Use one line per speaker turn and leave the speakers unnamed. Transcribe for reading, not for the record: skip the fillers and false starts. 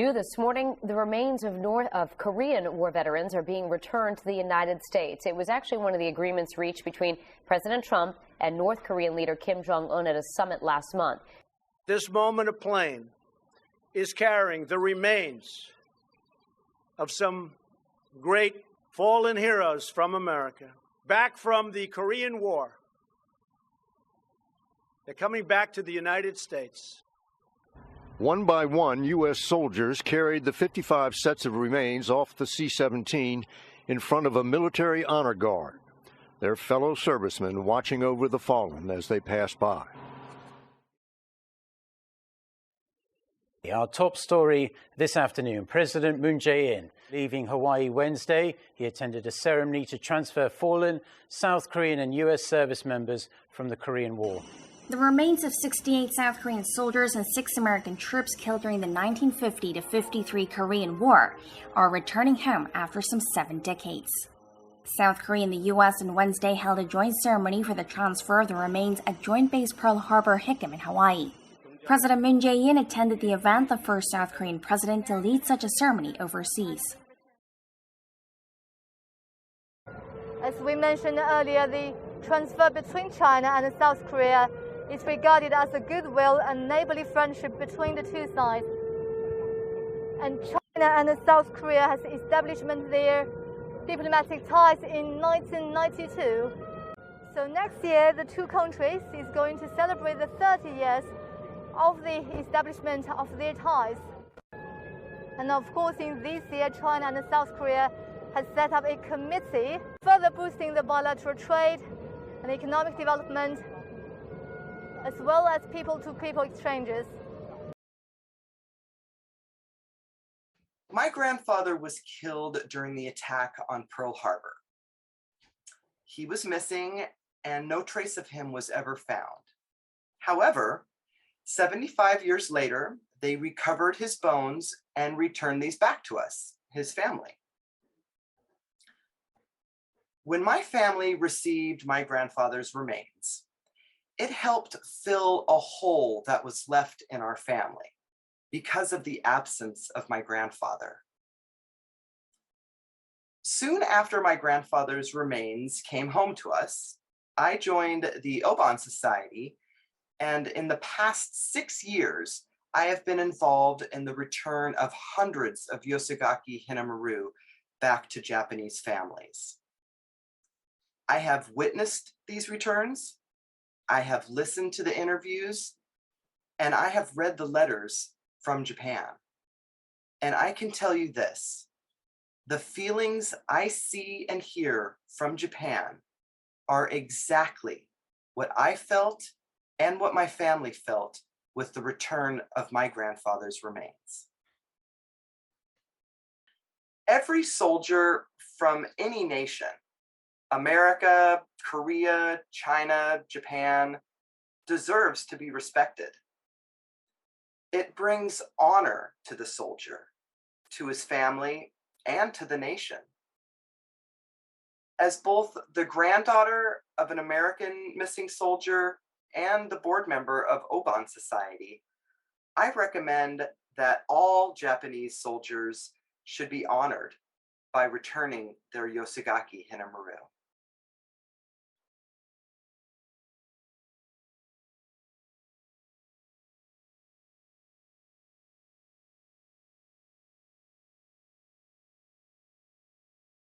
New this morning, the remains of Korean war veterans are being returned to the United States. It was actually one of the agreements reached between President Trump and North Korean leader Kim Jong-un at a summit last month.
This moment of plane is carrying the remains of some great fallen heroes from America, back from the Korean War. They're coming back to the United States.
One by one, U.S. soldiers carried the 55 sets of remains off the C-17 in front of a military honor guard, their fellow servicemen watching over the fallen as they passed by.
Our top story this afternoon, President Moon Jae-in leaving Hawaii Wednesday. He attended a ceremony to transfer fallen South Korean and U.S. service members from the Korean War.
The remains of 68 South Korean soldiers and 6 American troops killed during the 1950-53 Korean War are returning home after some 7 decades. South Korea and the U.S. on Wednesday held a joint ceremony for the transfer of the remains at Joint Base Pearl Harbor, Hickam in Hawaii. President Moon Jae-in attended the event, the first South Korean president to lead such a ceremony overseas.
As we mentioned earlier, the transfer between China and South Korea is regarded as a goodwill and neighborly friendship between the two sides. And China and South Korea has established their diplomatic ties in 1992. So next year, the two countries is going to celebrate the 30 years of the establishment of their ties. And of course, in this year, China and South Korea has set up a committee further boosting the bilateral trade and economic development, as well as people-to-people exchanges.
My grandfather was killed during the attack on Pearl Harbor. He was missing and no trace of him was ever found. However, 75 years later, they recovered his bones and returned these back to us, his family. When my family received my grandfather's remains, it helped fill a hole that was left in our family because of the absence of my grandfather. Soon after my grandfather's remains came home to us, I joined the OBON Society, and in the past 6 years, I have been involved in the return of hundreds of Yosegaki Hinomaru back to Japanese families. I have witnessed these returns, I have listened to the interviews, and I have read the letters from Japan. And I can tell you this, the feelings I see and hear from Japan are exactly what I felt and what my family felt with the return of my grandfather's remains. Every soldier from any nation, America, Korea, China, Japan, deserves to be respected. It brings honor to the soldier, to his family, and to the nation. As both the granddaughter of an American missing soldier and the board member of OBON Society, I recommend that all Japanese soldiers should be honored by returning their Yosegaki Hinomaru.